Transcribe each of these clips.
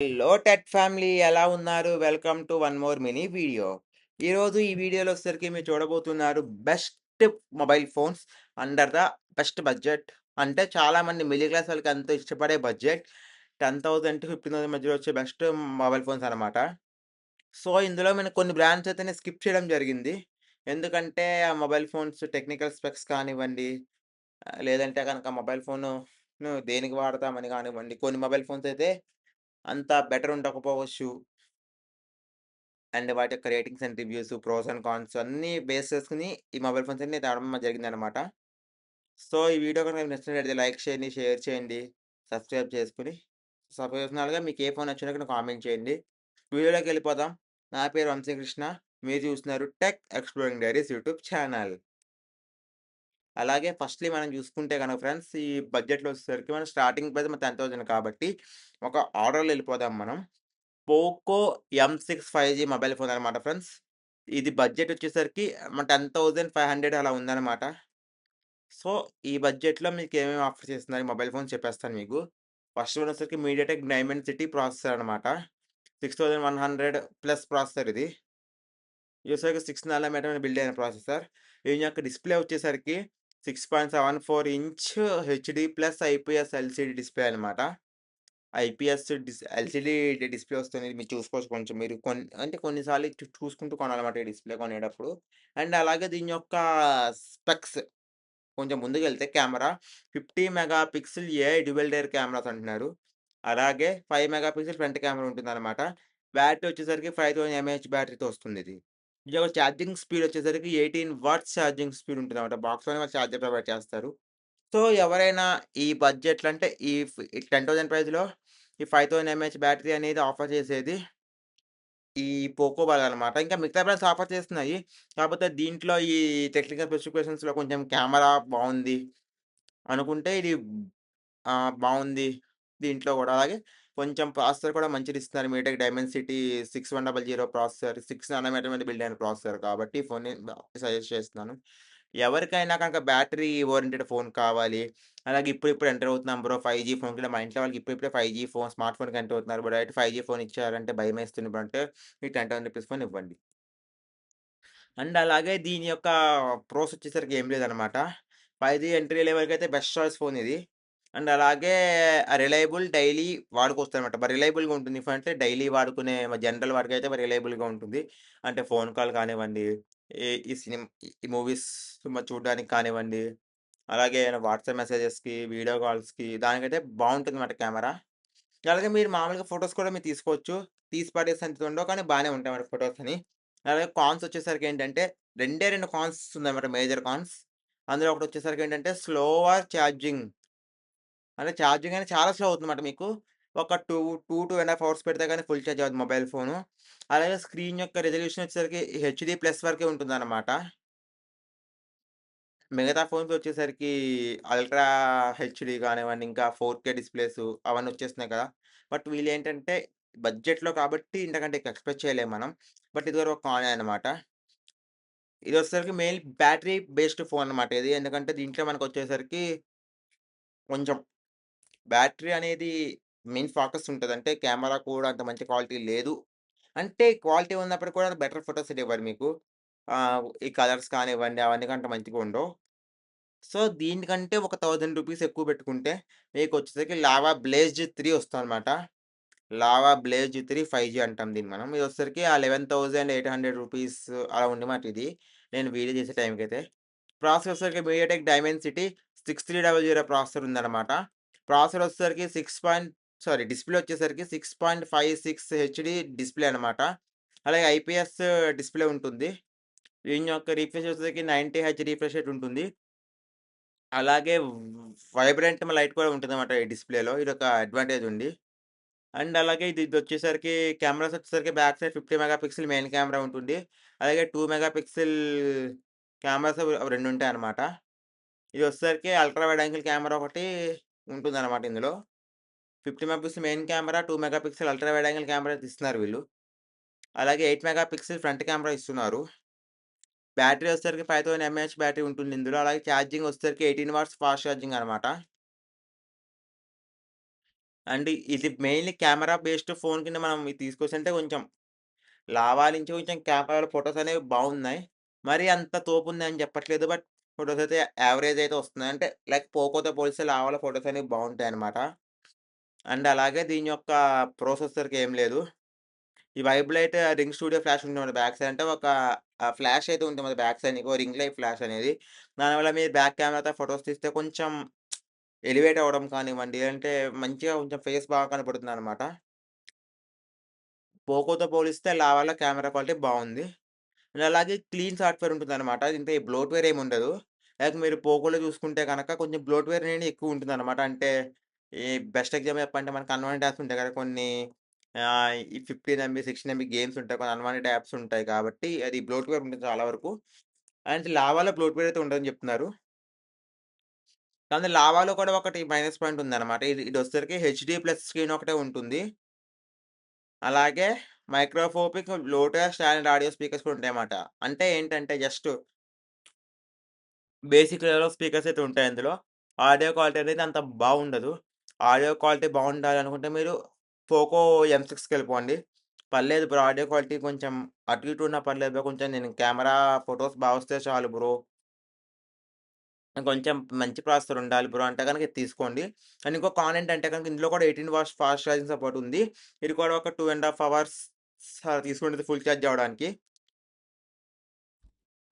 Hello tech family ఎలా ఉన్నారు? Welcome to one more mini video. ఈరోజు ఈ వీడియోలో వచ్చేసరికి మీరు చూడబోతున్నారు best mobile phones under the best budget. అంటే చాలామంది మిడిల్ క్లాస్ వాళ్ళకి ఎంతో ఇష్టపడే బడ్జెట్ 10,000-15,000 మధ్యలో వచ్చే బెస్ట్ మొబైల్ ఫోన్స్ అనమాట. సో, ఇందులో మనం కొన్ని బ్రాండ్స్ అయితే నేను స్కిప్ చేయడం జరిగింది. ఎందుకంటే ఆ మొబైల్ ఫోన్స్ టెక్నికల్ స్పెక్స్ కానివ్వండి, లేదంటే గనక మొబైల్ ఫోనును దేనికి వాడతామని కానివ్వండి, కొన్ని మొబైల్ ఫోన్స్ అయితే అంత బెటర్ ఉండకపోవచ్చు. అండ్ వాటి యొక్క ratings and reviews, pros and cons అన్నీ బేస్ చేసుకొని ఈ మొబైల్ ఫోన్స్ అన్నీ తేవడం జరిగిందనమాట. సో, ఈ వీడియో గనుక మీకు నచ్చినట్లయితే లైక్ చేయండి, షేర్ చేయండి, సబ్స్క్రైబ్ చేసుకొని, పర్సనల్‌గా మీకు ఏ ఫోన్ నచ్చిందో కింద కామెంట్ చేయండి. వీడియోలోకెళ్ళిపోదాం. నా పేరు వంశీకృష్ణ. మీరు చూస్తున్నారు tech exploring diaries YouTube channel. అలాగే ఫస్ట్‌లీ మనం చూసుకుంటే గనక ఫ్రెండ్స్ ఈ బడ్జెట్‌లో వచ్చేసరికి మనం స్టార్టింగ్ ప్రైస్ 10,000 కాబట్టి ఒక ఆర్డర్‌లో ఎళ్ళిపోదాం మనం. పోకో ఎం6 5జీ మొబైల్ ఫోన్ అనమాట ఫ్రెండ్స్. ఇది బడ్జెట్ వచ్చేసరికి 10,500 అలా ఉందనమాట. సో, ఈ బడ్జెట్‌లో మీకేమేమి ఆఫర్ చేస్తున్నారు ఈ మొబైల్ ఫోన్ చెప్పేస్తాను మీకు. ఫస్ట్ వన్ వచ్చేసరికి మీడియాటెక్ డైమెన్సిటీ ప్రాసెసర్ అనమాట. 6100 ప్లస్ ప్రాసెసర్ ఇది. ఇది వచ్చేసరికి 6 నానోమీటర్ బిల్డ్ అయిన ప్రాసెసర్. దీని యొక్క డిస్‌ప్లే వచ్చేసరికి 6.74 inch HD plus IPS LCD display అనమాట. ఎల్‌సీడీ డిస్‌ప్లే వస్తుంది. మీరు చూసుకోవచ్చు కొంచెం మీరు అంటే కొన్ని సార్లు చూసుకుంటూ కొనాలన్నమాట ఈ డిస్‌ప్లే కొనేటప్పుడు. అండ్ అలాగే దీని యొక్క స్పెక్స్ కొంచెం ముందుకెళ్తే camera 50 mega pixel AI dual rare cameras అంటున్నారు. అలాగే 5 మెగా పిక్సెల్ ఫ్రంట్ కెమెరా ఉంటుందన్నమాట. బ్యాటరీ వచ్చేసరికి 5000 ఎంఏహెచ్ బ్యాటరీతో వస్తుందిది. ఇది ఒక ఛార్జింగ్ స్పీడ్ వచ్చేసరికి 18 వాట్స్ ఛార్జింగ్ స్పీడ్ ఉంటుందన్నమాట. బాక్స్‌లోనే వాళ్ళు చార్జర్ ప్రొవైడ్ చేస్తారు. సో, ఎవరైనా ఈ బడ్జెట్‌లో అంటే ఈ 10,000 ప్రైస్‌లో ఈ 5000 ఎంఏహెచ్ బ్యాటరీ అనేది ఆఫర్ చేసేది ఈ పోకో వాళ్ళనమాట. ఇంకా మిగతా బ్రాండ్స్ ఆఫర్ చేస్తున్నాయి. కాకపోతే దీంట్లో ఈ టెక్నికల్ స్పెసిఫికేషన్స్‌లో కొంచెం కెమెరా బావుంది అనుకుంటే ఇది బావుంది. దీంట్లో గూడా అలాగే కొంచెం ప్రాసెసర్ కూడా మంచిదిస్తున్నారు. మీటెక్ డైమెన్సిటీ 6100 ప్రాసెసర్ 6 నానోమీటర్ మీద బిల్డ్ అయిన ప్రాసెసర్ కాబట్టి ఈ ఫోన్‌ని సజెస్ట్ చేస్తున్నాను. ఎవరికైనా కనుక బ్యాటరీ ఓరియెంటెడ్ ఫోన్ కావాలి. అలాగే ఇప్పుడిప్పుడు ఎంటర్ అవుతున్నాం బ్రో 5జీ ఫోన్ కూడా మా ఇంట్లో వాళ్ళకి ఇప్పుడిప్పుడే 5జీ ఫోన్ స్మార్ట్ ఫోన్‌కి ఎంటర్ అవుతున్నారు. బ్రో డైరెక్ట్ 5జీ ఫోన్ ఇచ్చారంటే భయమేస్తుంది బ్రో అంటే మీకు ₹10,000 ఫోన్ ఇవ్వండి. అండ్ అలాగే దీని యొక్క ప్రోస్ వచ్చేసరికి ఏం లేదనమాట. 5జీ ఎంట్రీ లెవెల్‌కైతే బెస్ట్ చాయిస్ ఫోన్ ఇది. అండ్ అలాగే రిలయబుల్ డైలీ వాడుకొస్తదనమాట. రిలయబుల్‌గా ఉంటుంది. ఫోన్ అంటే డైలీ వాడుకునే జనరల్ వాడికైతే రిలయబుల్‌గా ఉంటుంది. అంటే ఫోన్ కాల్ కానివ్వండి, ఈ ఈ సినిమ్ ఈ మూవీస్ చూడడానికి కానివ్వండి, అలాగే వాట్సాప్ మెసేజెస్‌కి, వీడియో కాల్స్‌కి దానికైతే బావుంటుందన్నమాట కెమెరా. అలాగే మీరు మామూలుగా ఫోటోస్ కూడా మీరు తీసుకోవచ్చు. తీసి పడేసేంత ఉండవు కానీ బానే ఉంటాయన్నమాట ఫోటోస్ అని. అలాగే కాన్స్ వచ్చేసరికి ఏంటంటే, 2 కాన్స్ ఉందన్నమాట మేజర్ కాన్స్. అందులో ఒకటొచ్చేసరికి ఏంటంటే, స్లోవర్ ఛార్జింగ్. అంటే ఛార్జింగ్ అనేది చాలా స్లో అవుతుందన్నమాట మీకు. ఒక 2-2.5 అవర్స్ పెడితే గాని ఫుల్ ఛార్జ్ అవ్వదు మొబైల్ ఫోను. అలాగే స్క్రీన్ యొక్క రిజల్యూషన్ వచ్చేసరికి హెచ్‌డీ ప్లస్ వరకే ఉంటుందన్నమాట. మిగతా ఫోన్స్ వచ్చేసరికి అల్ట్రా హెచ్‌డీ కానివ్వండి, ఇంకా 4కే డిస్‌ప్లేస్ అవన్నీ వచ్చేస్తున్నాయి కదా! బట్ వీళ్ళేంటంటే బడ్జెట్‌లో కాబట్టి ఇంతకంటే ఎక్కువ ఎక్స్‌పెక్ట్ చేయలేం మనం. బట్ ఇదివరకు ఒక కానే అనమాట. ఇదొచ్చేసరికి మెయిన్ బ్యాటరీ బేస్డ్ ఫోన్ అనమాట ఇది. ఎందుకంటే దీంట్లో మనకొచ్చేసరికి కొంచెం బ్యాటరీ అనేది మెయిన్ ఫోకస్ ఉంటది. అంటే కెమెరా కూడా అంత మంచి క్వాలిటీ లేదు. అంటే క్వాలిటీ ఉన్నప్పటికి కూడా బెటర్ ఫోటోస్ ఇవ్వరు మీకు. ఈ కలర్స్ కానివ్వండి అవన్నీ కంటే మంచిగా ఉండవు. సో, దీనికంటే ఒక ₹1000 ఎక్కువ పెట్టుకుంటే మీకొచ్చేసరికి లావా బ్లేజ్ 3 వస్తదనమాట. లావా బ్లేజ్ 3 5జీ అంటాం దీన్ని మనం. ఇదొచ్చేసరికి ఆ ₹11,800 అలా ఉందన్నమాట ఇది. నేను వీడియో చేసే టైంకైతే. ప్రాసెసర్ వచ్చేసరికి మీడియాటెక్ డైమెన్సిటీ 6300 ప్రాసెసర్ ఉందన్నమాట. ప్రాసెసర్ వచ్చేసరికి డిస్‌ప్లే వచ్చేసరికి 6.56 హెచ్‌డీ డిస్‌ప్లే అనమాట. అలాగే ఐపీఎస్ డిస్‌ప్లే ఉంటుంది. దీని యొక్క రిఫ్రెష్ వచ్చేసరికి 90 హెచ్ రిఫ్రెష్ రేట్ ఉంటుంది. అలాగే వైబ్రెంట్ లైట్ కూడా ఉంటుందన్నమాట ఈ డిస్‌ప్లేలో. ఇదొక అడ్వాంటేజ్ ఉంది. అండ్ అలాగే ఇదొచ్చేసరికి కెమెరాస్ వచ్చేసరికి back side 50 mega pixel main camera ఉంటుంది. అలాగే 2 మెగా పిక్సెల్ కెమెరాస్ అవి 2 ఉంటాయన్నమాట. ఇదొచ్చేసరికి అల్ట్రా వైడ్ యాంగిల్ కెమెరా ఒకటి ఉంటుందన్నమాట ఇందులో. 50 mega pixel main camera, 2 mega pixel ultra wide angle camera ఇస్తున్నారు వీళ్ళు. అలాగే 8 మెగా పిక్సెల్ ఫ్రంట్ కెమెరా ఇస్తున్నారు. బ్యాటరీ వచ్చేసరికి 5000 ఎంఏహెచ్ బ్యాటరీ ఉంటుంది ఇందులో. అలాగే ఛార్జింగ్ వచ్చేసరికి 18 వాట్స్ ఫాస్ట్ ఛార్జింగ్ అనమాట. అండ్ ఇది మెయిన్‌లీ కెమెరా బేస్డ్ ఫోన్ కింద మనం ఇది తీసుకొచ్చంటే కొంచెం లావా నుంచి కొంచెం కెమెరాలో ఫోటోస్ అనేవి బాగున్నాయి. మరీ అంత తోపుందని చెప్పట్లేదు. బట్ ఫోటోస్ అయితే యావరేజ్ అయితే వస్తున్నాయి. అంటే లైక్ పోకోతో పోలిస్తే లావాలో ఫోటోస్ అనేవి బావుంటాయన్నమాట. అండ్ అలాగే దీని యొక్క ప్రాసెసర్‌కి ఏం లేదు. ఈ వైబ్లైట్ రింగ్ స్టూడియో ఫ్లాష్ ఉంటుంది మన బ్యాక్ సైడ్. అంటే ఒక ఫ్లాష్ అయితే ఉంటుంది మన బ్యాక్ సైడ్ నీకు రింగ్ లైట్ ఫ్లాష్ అనేది. దానివల్ల మీరు బ్యాక్ కెమెరాతో ఫోటోస్ తీస్తే కొంచెం ఎలివేట్ అవ్వడం కానివ్వండి, అంటే మంచిగా కొంచెం ఫేస్ బాగా కనపడుతుందనమాట. పోకోతో పోలిస్తే లావాలో కెమెరా క్వాలిటీ బావుంది. అండ్ అలాగే క్లీన్ సాఫ్ట్‌వేర్ ఉంటుందనమాట. ఇంత ఈ బ్లోట్‌వేర్ ఏమి ఉండదు. లైక్ మీరు పోకోలో చూసుకుంటే గనక కొంచెం బ్లోట్‌వేర్ అనేది ఎక్కువ ఉంటుందనమాట. అంటే ఈ బెస్ట్ ఎగ్జాంపుల్ చెప్పాలంటే మనకు అన్వాంటెడ్ యాప్స్ ఉంటాయి కదా! కొన్ని ఈ 15 ఎంబీ, 16 ఎంబీ గేమ్స్ ఉంటాయి. కొన్ని అన్వాంటెడ్ యాప్స్ ఉంటాయి కాబట్టి అది బ్లోట్‌వేర్ ఉంటుంది చాలా వరకు. అండ్ లావాలో బ్లోట్‌వేర్ అయితే ఉండదని చెప్తున్నారు. కానీ లావాలో కూడా ఒకటి మైనస్ పాయింట్ ఉందనమాట. ఇదొచ్చేసరికి హెచ్‌డీ ప్లస్ స్క్రీన్ ఒకటే ఉంటుంది. అలాగే మైక్రోఫోపిక్, బ్లూటూత్, స్టాండర్డ్ ఆడియో స్పీకర్స్ కూడా ఉంటాయన్నమాట. అంటే ఏంటంటే just basic level of speakers అయితే ఉంటాయి అందులో. ఆడియో క్వాలిటీ అనేది అంత బాగుండదు. ఆడియో క్వాలిటీ బాగుండాలనుకుంటే మీరు పోకో ఎం6కెళ్ళిపోండి. పర్లేదు బ్రో ఆడియో క్వాలిటీ కొంచెం అటు ఇటు ఉన్నా పర్లేదు బ్రో. కొంచెం నేను కెమెరా ఫోటోస్ వస్తే చాలు బ్రో. కొంచెం మంచి ప్రాసెసర్ ఉండాలి బ్రో అంటే గనుక ఇది తీసుకోండి. అండ్ ఇంకో కాన్ ఏంటంటే గనుక ఇందులో కూడా 18 వాట్స్ ఫాస్ట్ ఛార్జింగ్ సపోర్ట్ ఉంది. ఇది కూడా ఒక 2 ½ అవర్స్ తీసుకుంటది ఫుల్ ఛార్జ్ అవ్వడానికి.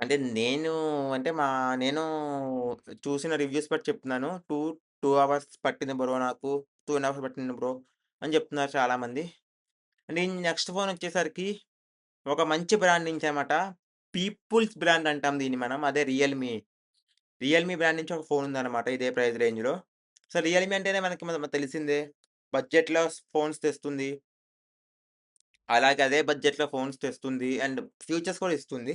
అంటే నేను అంటే నేను చూసిన రివ్యూస్ బట్టి చెప్తున్నాను. 2 అవర్స్ పట్టింది బ్రో నాకు. 2 ½ అవర్స్ పట్టింది బ్రో అని చెప్తున్నారు చాలామంది. అండ్ ఈ నెక్స్ట్ ఫోన్ వచ్చేసరికి ఒక మంచి బ్రాండ్ నుంచి అన్నమాట. పీపుల్స్ బ్రాండ్ అంటాం దీన్ని మనం. అదే రియల్‌మీ. రియల్‌మీ బ్రాండ్ నుంచి ఒక ఫోన్ ఉందన్నమాట ఇదే ప్రైస్ రేంజ్‌లో. సో, రియల్‌మీ అంటేనే మనకి తెలిసిందే. బడ్జెట్‌లో ఫోన్స్ తెస్తుంది. అలాగే అదే బడ్జెట్‌లో ఫోన్స్ తెస్తుంది. అండ్ ఫీచర్స్ కూడా ఇస్తుంది.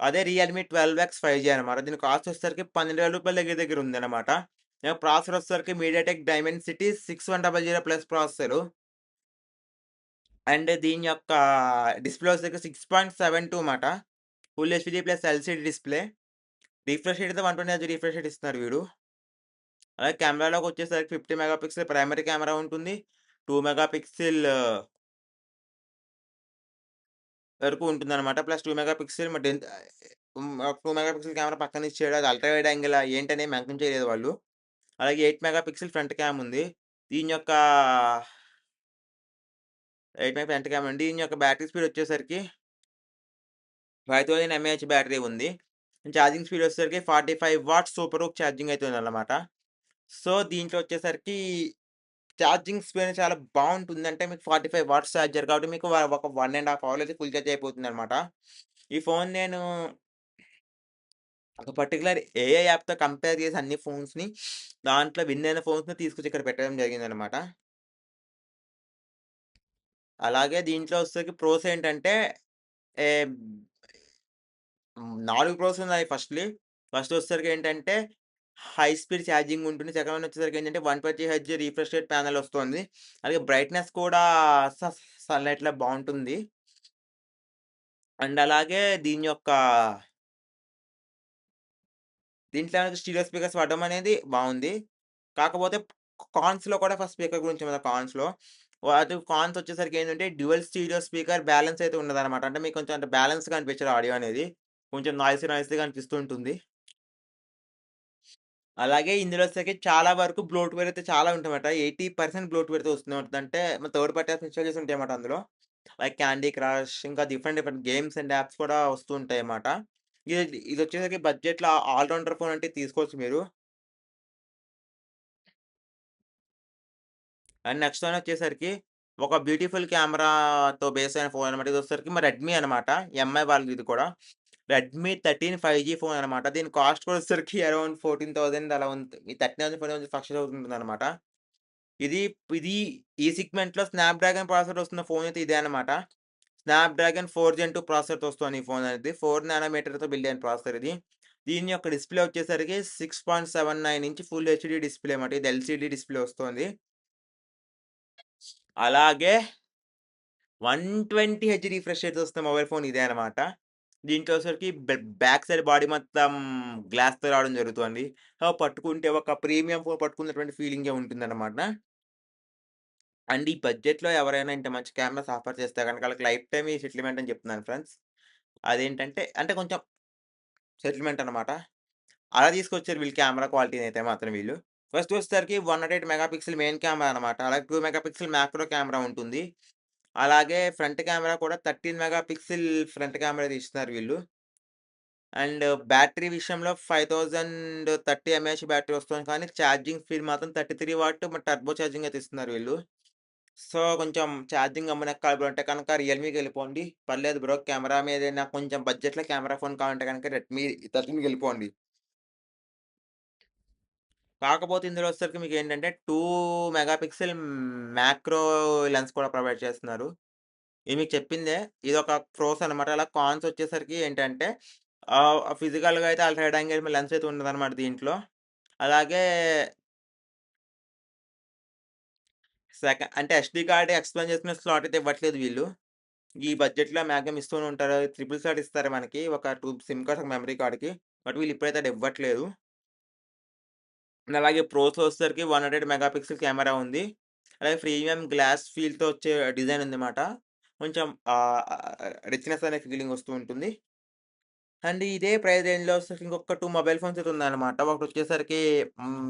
అదే రియల్‌మీ 12 5G అనమాట. దీని కాస్ట్ వచ్చేసరికి రూ. 12,000 దగ్గర దగ్గర ఉందనమాట. ప్రాసెసర్ వచ్చేసరికి MediaTek Dimensity 6100 plus processor. And దీని యొక్క డిస్‌ప్లే వచ్చేసరికి 6.72 మాట. Full HD plus LCD display. Refresh rate అయితే 120 హెర్ట్జ్ రిఫ్రెష్ రేట్ ఇస్తున్నారు వీడు. అలాగే కెమెరాలోకొచ్చేసరికి 50 మెగా పిక్సెల్ ప్రైమరీ కెమెరా ఉంటుంది. 2 మెగా పిక్సెల్ వరకు ఉంటుందనమాట. Plus 2 mega pixel 2 mega pixel camera పక్కన ఇచ్చాడు. అది అల్ట్రా వైడ్ యాంగిలా ఏంటనేది మెన్షన్ చేయలేదు వాళ్ళు. అలాగే 8 మెగా పిక్సెల్ ఫ్రంట్ క్యామ్ ఉంది. దీని యొక్క 8 మెగా ఫ్రంట్ క్యామ్ అండి. దీని యొక్క బ్యాటరీ స్పీడ్ వచ్చేసరికి 5000 ఎంఏహెచ్ బ్యాటరీ ఉంది. ఛార్జింగ్ స్పీడ్ వచ్చేసరికి 45 వాట్స్ సూపర్ హుక్ ఛార్జింగ్ అయితే ఉందన్నమాట. సో, దీంట్లో వచ్చేసరికి ఛార్జింగ్ స్పీడ్ చాలా బావుంటుంది. అంటే మీకు 45 వాట్స్ ఛార్జర్ కాబట్టి మీకు ఒక 1 ½ అవర్‌లో అయితే ఫుల్ ఛార్జ్ అయిపోతుందన్నమాట. ఈ ఫోన్ నేను ఒక పర్టిక్యులర్ ఏఐ యాప్‌తో కంపేర్ చేసి అన్ని ఫోన్స్‌ని దాంట్లో విన్ అయిన ఫోన్స్‌ని తీసుకొచ్చి ఇక్కడ పెట్టడం జరిగిందన్నమాట. అలాగే దీంట్లో వచ్చేసరికి ప్రోస్ ఏంటంటే ఏ 4 ప్రోస్ ఉన్నాయి ఫస్ట్‌లీ. ఫస్ట్ వచ్చేసరికి ఏంటంటే హై స్పీడ్ ఛార్జింగ్ ఉంటుంది. సెకండ్ వన్ వచ్చేసరికి ఏంటంటే 120 హెర్ట్జ్ రిఫ్రెష్ రేట్ ప్యానెల్ వస్తుంది. అలాగే బ్రైట్‌నెస్ కూడా సన్‌లైట్‌లో బావుంటుంది. అండ్ అలాగే దీని యొక్క దీంట్లో అనేది స్టీరియో స్పీకర్స్ వాడడం అనేది బావుంది. కాకపోతే కాన్స్‌లో కూడా ఫస్ట్ స్పీకర్ గురించి మన కాన్స్‌లో. వాటి కాన్స్ వచ్చేసరికి ఏంటంటే డ్యూయల్ స్టీరియో స్పీకర్ బ్యాలెన్స్ అయితే ఉండదనమాట. అంటే మీకు కొంచెం అంటే బ్యాలెన్స్‌గా అనిపించదు ఆడియో అనేది. కొంచెం నాయిసీగా అనిపిస్తూ ఉంటుంది. అలాగే ఇందులో వచ్చేసరికి చాలా వరకు బ్లోట్‌వేర్ అయితే చాలా ఉంటాయన్నమాట. 80% బ్లోట్‌వేర్‌తో వస్తుందన్నమాట. అంటే థర్డ్ పార్టీ యాప్స్ ఇన్‌స్టాల్ చేసి ఉంటాయన్నమాట అందులో. లైక్ క్యాండీ క్రష్ ఇంకా డిఫరెంట్ గేమ్స్ అండ్ యాప్స్ కూడా వస్తూ ఉంటాయన్నమాట. ఇదొచ్చేసరికి బడ్జెట్‌లో ఆల్ రౌండర్ ఫోన్ అంటే తీసుకోవచ్చు మీరు. అండ్ నెక్స్ట్ వన్ వచ్చేసరికి ఒక బ్యూటిఫుల్ కెమెరాతో బేస్ అయిన ఫోన్ అనమాట. ఇదొచ్చేసరికి రెడ్మీ అనమాట. ఎంఐ వాళ్ళది ఇది కూడా. రెడ్మీ 13 5జీ ఫోన్ అనమాట. దీని కాస్ట్ కూడా వచ్చేసరికి అరౌండ్ 14,000 అలా ఉంది. ఈ 13,000, 14,000 లక్షలు అవుతుందనమాట. ఇది ఇది ఈ సెగ్మెంట్‌లో స్నాప్‌డ్రాగన్ ప్రాసెసర్ వస్తున్న ఫోన్ అయితే ఇదే అనమాట. స్నాప్‌డ్రాగన్ 4 జెన్ 2 ప్రాసెసర్‌తో వస్తుంది ఈ ఫోన్ అనేది. 4 నానోమీటర్‌తో బిల్డ్ అయిన ప్రాసెసర్ ఇది. దీని యొక్క డిస్‌ప్లే వచ్చేసరికి 6.79 ఇంచ్ ఫుల్ హెచ్‌డీ డిస్‌ప్లే అన్నమాట. ఇది ఎల్‌సీడీ డిస్‌ప్లే వస్తోంది. అలాగే 120 హెచ్ రిఫ్రెష్ రేట్‌తో వస్తున్న మొబైల్ ఫోన్ ఇదే అనమాట. దీంట్లో వచ్చేసరికి బ్యాక్ సైడ్ బాడీ మొత్తం గ్లాస్‌తో రావడం జరుగుతుంది. పట్టుకుంటే ఒక ప్రీమియం ఫోన్ పట్టుకున్నటువంటి ఫీలింగే ఉంటుందన్నమాట. అండ్ ఈ బడ్జెట్‌లో ఎవరైనా ఇంత మంచి కెమెరాస్ ఆఫర్ చేస్తే గనక ఆళ్ళకి లైఫ్ టైమ్ ఈ సెటిల్‌మెంట్ అని చెప్తున్నాను ఫ్రెండ్స్. అదేంటంటే అంటే కొంచెం సెటిల్‌మెంట్ అన్నమాట. అలా తీసుకొచ్చారు వీళ్ళు కెమెరా క్వాలిటీనైతే మాత్రం వీళ్ళు. ఫస్ట్ వచ్చేసరికి 108 మెగా పిక్సెల్ మెయిన్ కెమెరా అనమాట. అలాగే 2 మెగా పిక్సెల్ మాక్రో కెమెరా ఉంటుంది. అలాగే ఫ్రంట్ కెమెరా కూడా 13 మెగా పిక్సెల్ ఫ్రంట్ కెమెరా తీస్తున్నారు వీళ్ళు. అండ్ బ్యాటరీ విషయంలో 5030 ఎంఏహెచ్ బ్యాటరీ వస్తుంది. కానీ ఛార్జింగ్ స్పీడ్ మాత్రం 33 వాట్ మరి టర్బో ఛార్జింగ్ అయితే ఇస్తున్నారు వీళ్ళు. సో, కొంచెం ఛార్జింగ్ గమ్మునెక్కాలి బ్రో అంటే కనుక రియల్‌మీకెళ్ళిపోండి. పర్లేదు బ్రో కెమెరా మీద నాకు కొంచెం బడ్జెట్‌లో కెమెరా ఫోన్ కావాలంటే గనుక రెడ్మీ 13కెళ్ళిపోండి. కాకపోతే ఇందులో వచ్చేసరికి మీకేంటంటే 2 మెగా పిక్సెల్ మ్యాక్రో లెన్స్ కూడా ప్రొవైడ్ చేస్తున్నారు. ఇది మీకు చెప్పిందే. ఇదొక ప్రోస్ అనమాట. అలా కాన్స్ వచ్చేసరికి ఏంటంటే ఫిజికల్‌గా అయితే అల్ట్రా వైడ్ యాంగిల్ లెన్స్ అయితే ఉండదనమాట దీంట్లో. అలాగే అంటే ఎస్‌డీ కార్డ్ ఎక్స్‌పాండ్ చేసుకునే స్లాట్ అయితే ఇవ్వట్లేదు వీళ్ళు. ఈ బడ్జెట్‌లో మాక్సిమం ఇస్తూనే ఉంటారు. ట్రిపుల్ స్లాట్ ఇస్తారు మనకి. ఒక 2 సిమ్ కార్డ్స్, ఒక మెమరీ కార్డ్‌కి. బట్ వీళ్ళు ఇప్పుడైతే అది ఇవ్వట్లేదు. అండ్ అలాగే ప్రోస్‌లో వచ్చేసరికి 108 మెగా పిక్సెల్ కెమెరా ఉంది. అలాగే ప్రీమియం గ్లాస్ ఫీల్‌తో వచ్చే డిజైన్ ఉందన్నమాట. కొంచెం రిచ్‌నెస్ అనే ఫీలింగ్ వస్తూ ఉంటుంది. అండ్ ఇదే ప్రైస్ రేంజ్‌లో వచ్చేసరికి ఇంకొక 2 మొబైల్ ఫోన్స్ అయితే ఉన్నాయన్నమాట. ఒకటొచ్చేసరికి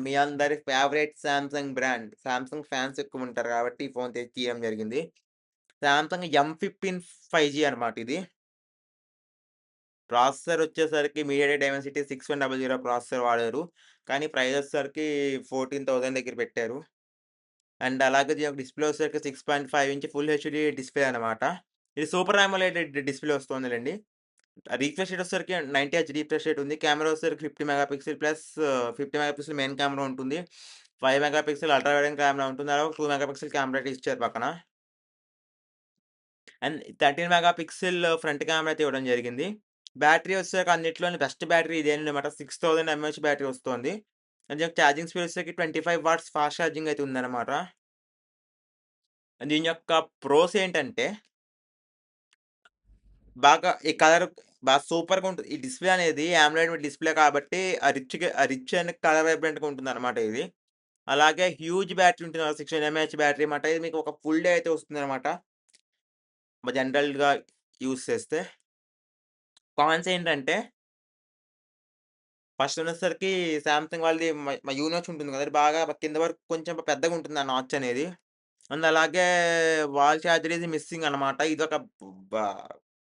మీ అందరి favourite Samsung brand. Samsung fans ఎక్కువుంటారు కాబట్టి ఈ ఫోన్ తీయడం జరిగింది. సామ్‌సంగ్ ఎం15 5జీ అనమాట ఇది. ప్రాసెసర్ వచ్చేసరికి మీడియాటెక్ డైమెన్సిటీ 6100 ప్రాసెసర్ వాడారు. కానీ ప్రైస్ వచ్చేసరికి 14,000 దగ్గర పెట్టారు. అండ్ అలాగే దీని యొక్క డిస్‌ప్లే వచ్చేసరికి 6.5 ఇంచ్ ఫుల్ హెచ్‌డీ డిస్‌ప్లే అనమాట. ఇది సూపర్ అమోలెడ్ డిస్‌ప్లే వస్తుందిలెండి. రిఫ్రెష్ రేట్ వచ్చేసరికి 90 హెచ్ రిఫ్రెష్ రేట్ ఉంది. కెమెరా వచ్చేసరికి 50 mega pixel plus 50 mega pixel main camera ఉంటుంది. 5 mega pixel ultra wide camera ఉంటుంది. అలాగే 2 మెగా పిక్సెల్ కెమెరా అయితే ఇచ్చారు పక్కన. And 13 mega pixel front camera అయితే ఇవ్వడం జరిగింది. బ్యాటరీ వచ్చేసరికి అన్నిట్లోని బెస్ట్ బ్యాటరీ ఇదేనమాట. 6000 ఎంఏహెచ్ బ్యాటరీ వస్తోంది. అండ్ ఛార్జింగ్ స్పీడ్ వచ్చేసరికి 25 వాట్స్ ఫాస్ట్ ఛార్జింగ్ అయితే ఉందన్నమాట. దీని యొక్క ప్రోస్ ఏంటంటే బాగా ఈ కలర్ బాగా సూపర్‌గా ఉంటది. ఈ డిస్‌ప్లే అనేది అమోలెడ్ డిస్‌ప్లే కాబట్టి రిచ్ అండ్ కలర్ వైబ్రెంట్‌గా ఉంటుందన్నమాట ఇది. అలాగే హ్యూజ్ బ్యాటరీ ఉంటుంది. 16 ఎంఏహెచ్ బ్యాటరీ మాట. ఇది మీకు ఒక ఫుల్ డే అయితే వస్తుందన్నమాట. జనరల్‌గా యూజ్ చేస్తే. కాన్స్ ఏంటంటే ఫస్ట్ వచ్చేసరికి సామ్‌సంగ్ వాళ్ళది యూనోచ్ ఉంటుంది కదా! అది బాగా కింద వరకు కొంచెం పెద్దగా ఉంటుంది ఆ నాచ్ అనేది. అండ్ అలాగే వాల్ చార్జర్ ఈస్ మిస్సింగ్ అనమాట. ఇదొక బా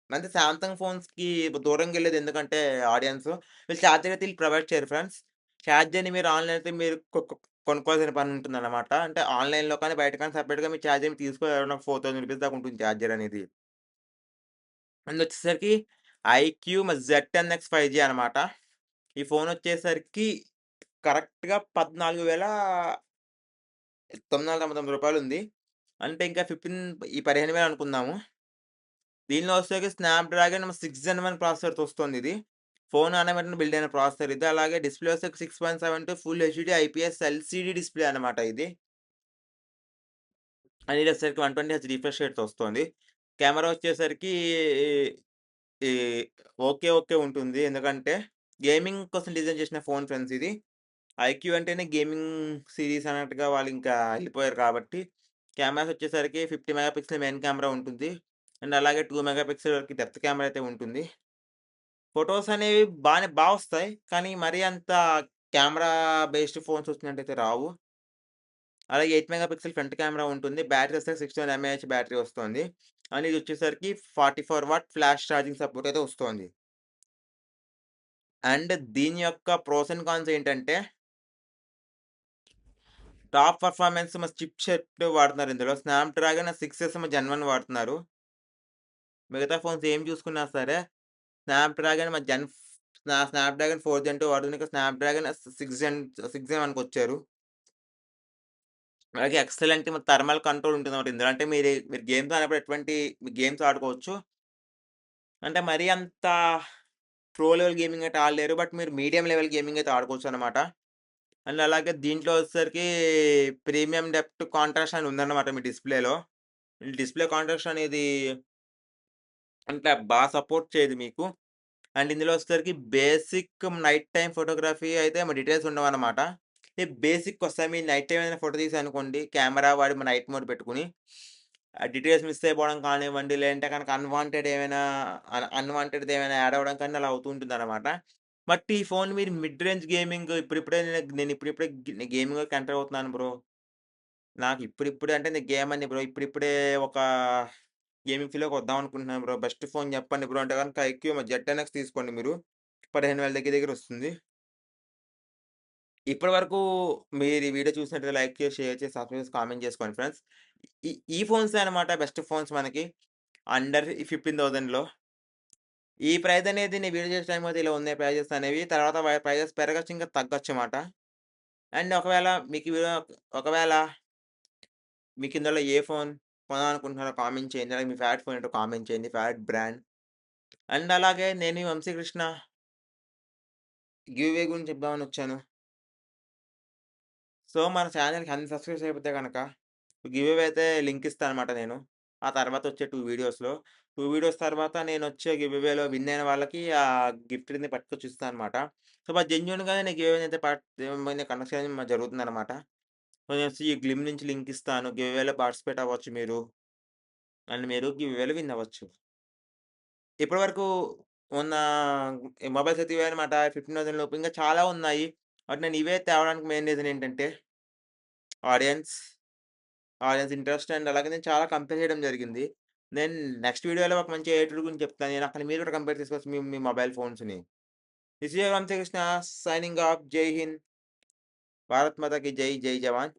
అంటే సామ్‌సంగ్ ఫోన్స్‌కి దూరంగెళ్ళేది ఎందుకంటే ఆడియన్స్ వీళ్ళు చార్జర్ అయితే ఈళ్ళు ప్రొవైడ్ చేయరు ఫ్రెండ్స్. చార్జర్‌ని మీరు ఆన్‌లైన్ అయితే మీరు కొనుక్కోవాల్సిన పని ఉంటుందన్నమాట. అంటే ఆన్‌లైన్‌లో కానీ, బయట కానీ సెపరేట్‌గా మీ చార్జర్‌ని తీసుకోవాలి. ఒక 4000 రూపీస్ దాకా ఉంటుంది చార్జర్ అనేది. అండ్ వచ్చేసరికి ఐక్యూ జెడ్10ఎక్స్ 5జీ అనమాట. ఈ ఫోన్ వచ్చేసరికి కరెక్ట్‌గా 14,999 ఉంది. అంటే ఇంకా 15 ఈ 15,000 అనుకుందాము. దీనిలో వచ్చేసరికి స్నాప్‌డ్రాగన్ 6 జెన్ 1 ప్రాసెసర్‌తో వస్తోందిది. ఫోన్ అనే వెంటనే బిల్డ్ అయిన ప్రాసెసర్ ఇది. అలాగే డిస్‌ప్లే వచ్చేసరికి 6.72 full HD IPS LCD display అనమాట ఇది. అండ్ ఇది వచ్చేసరికి 120 హెచ్ రిఫ్రెష్ రేట్‌తో వస్తోంది. కెమెరా వచ్చేసరికి ఈ ఓకే, ఓకే ఉంటుంది. ఎందుకంటే గేమింగ్ కోసం డిజైన్ చేసిన ఫోన్ ఫ్రెండ్స్ ఇది. ఐక్యూ అంటేనే గేమింగ్ సీరీస్ అన్నట్టుగా వాళ్ళింకా ఎళ్ళిపోయారు కాబట్టి, కెమెరాస్ వచ్చేసరికి 50 మెగా పిక్సెల్ మెయిన్ కెమెరా ఉంటుంది. అండ్ అలాగే 2 మెగా పిక్సెల్ వరకు డెప్త్ కెమెరా అయితే ఉంటుంది. ఫోటోస్ అనేవి వస్తాయి. కానీ మరీ అంత కెమెరా బేస్డ్ ఫోన్స్ వచ్చినట్టయితే రావు. అలాగే 8 మెగా పిక్సెల్ ఫ్రంట్ కెమెరా ఉంటుంది. బ్యాటరీ వస్తే 61 ఎంఏహెచ్ బ్యాటరీ వస్తోంది. అండ్ ఇది వచ్చేసరికి 44 వాట్ ఫ్లాష్ ఛార్జింగ్ సపోర్ట్ అయితే వస్తోంది. అండ్ దీని యొక్క ప్రోస్ అండ్ కాన్స్ ఏంటంటే టాప్ పెర్ఫార్మన్స్ చిప్ సెట్ వాడుతున్నారు ఇందులో. స్నాప్‌డ్రాగన్ 6 జెన్ 1 వాడుతున్నారు. మిగతా ఫోన్స్ ఏం చూసుకున్నా సరే స్నాప్‌డ్రాగన్ మ జెన్ ఫ్ స్నాప్‌డ్రాగన్ 4 జెన్ 2 వాడుతున్నారు. ఇక్కడ స్నాప్‌డ్రాగన్ 6 జెన్ 1కొచ్చారు. అలాగే ఎక్సలెంట్ థర్మల్ కంట్రోల్ ఉంటుందన్నమాట ఇందులో. అంటే మీరు గేమ్స్ ఆడేటప్పుడు గేమ్స్ ఆడుకోవచ్చు. అంటే మరీ అంత ప్రో లెవెల్ గేమింగ్ అయితే ఆడలేరు. బట్ మీరు మీడియం లెవెల్ గేమింగ్ అయితే ఆడుకోవచ్చన్నమాట. అండ్ అలాగే దీంట్లో వచ్చేసరికి ప్రీమియం డెప్త్ కాంట్రాస్ట్ అని ఉందన్నమాట మీ డిస్‌ప్లేలో. డిస్‌ప్లే కాంట్రాస్ట్ అనేది అంటే సపోర్ట్ చేయదు మీకు. అండ్ ఇందులో వచ్చేసరికి బేసిక్ నైట్ టైమ్ ఫోటోగ్రఫీ అయితే డీటెయిల్స్ ఉండవన్నమాట. బేసిక్‌కొస్తాయి. మీరు నైట్ టైమ్ ఏదైనా ఫోటో తీశారనుకోండి, కెమెరా వాడి నైట్ మోడ్ పెట్టుకొని, ఆ డీటెయిల్స్ మిస్ అయిపోవడం కానివ్వండి, లేదంటే గనక అన్‌వాంటెడ్‌ది ఏమైనా యాడ్ అవ్వడం కానీ అలా అవుతూ ఉంటుందనమాట. బట్ ఈ ఫోన్ మీరు మిడ్ రేంజ్ గేమింగ్ ఇప్పుడిప్పుడే నేను ఇప్పుడిప్పుడే గేమింగ్‌లోకి ఎంటర్ అవుతున్నాను బ్రో. నాకు ఇప్పుడిప్పుడే అంటే నేను గేమర్‌ని బ్రో. ఇప్పుడిప్పుడే ఒక గేమింగ్ ఫీల్డ్‌లోకి వద్దాం అనుకుంటున్నాను బ్రో. బెస్ట్ ఫోన్ చెప్పండి బ్రో అంటే గనుక ఐక్యూ జెడ్ 10X తీసుకోండి మీరు. 15,000 దగ్గర దగ్గర వస్తుంది. ఇప్పటి వరకు మీరు ఈ వీడియో చూసినట్లయితే లైక్ చేసి, షేర్ చేసి, సబ్స్క్రైబ్ చేసి, కామెంట్ చేసుకోండి ఫ్రెండ్స్. ఈ ఫోన్సే అనమాట బెస్ట్ ఫోన్స్ మనకి. అండర్ 15,000లో. ఈ ప్రైస్ అనేది నేను వీడియో చేసే టైంకి అయితే ఇలా ఉన్నాయి ప్రైజెస్ అనేవి. తర్వాత ప్రైజెస్ పెరగొచ్చు ఇంకా తగ్గొచ్చమాట. అండ్ ఒకవేళ మీకిందులో ఏ ఫోన్ కొనాలనుకుంటున్నారో కామెంట్ చేయండి. అలాగే మీ ఫేవరెట్ ఫోన్ ఏంటో కామెంట్ చేయండి. Favourite brand. అండ్ అలాగే నేను ఈ వంశీకృష్ణ గివ్ అవే గురించి చెప్దామనొచ్చాను. సో, మన ఛానెల్‌కి 100 సబ్స్క్రైబర్స్ అయిపోతే గనక గివ్ అవే అయితే లింక్ ఇస్తానన్నమాట నేను. ఆ తర్వాత వచ్చే 2 వీడియోస్‌లో. 2 వీడియోస్ తర్వాత నేనొచ్చే గివ్ అవేలో విన్ అయిన వాళ్ళకి ఆ గిఫ్ట్‌ని పట్టుకొచ్చి ఇస్తానన్నమాట. సో, జెన్యూన్‌గానే నేను గివ్ అవే అయితే కండక్ట్ చేయడం జరుగుతుందన్నమాట. సో, నేనొచ్చి ఈ గ్లిమ్ నుంచి లింక్ ఇస్తాను. గివ్ అవేలో పార్టిసిపేట్ అవ్వచ్చు మీరు. అండ్ మీరు గివ్ అవేలో విన్ అవ్వచ్చు. ఇప్పటి వరకు ఉన్న మొబైల్స్ అయితే ఇవే అన్నమాట. 15,000 లోపు ఇంకా చాలా ఉన్నాయి. బట్ నేను ఇవే తేవడానికి మెయిన్ రీజన్ ఏంటంటే ఆడియన్స్, ఆడియన్స్ ఇంట్రెస్ట్ అండ్ అలాగే నేను చాలా కంపేర్ చేయడం జరిగింది. నేను నెక్స్ట్ వీడియోలో ఒక మంచి ఎడిటర్ గురించి చెప్తాను. నేను అక్కడ మీరు కూడా కంపేర్ చేసుకోవచ్చు మీ మీ మొబైల్ ఫోన్స్‌ని. This is your Vamsikrishna signing off. Jai Hind. Bharat మాతాకి జై. జై జవాన్.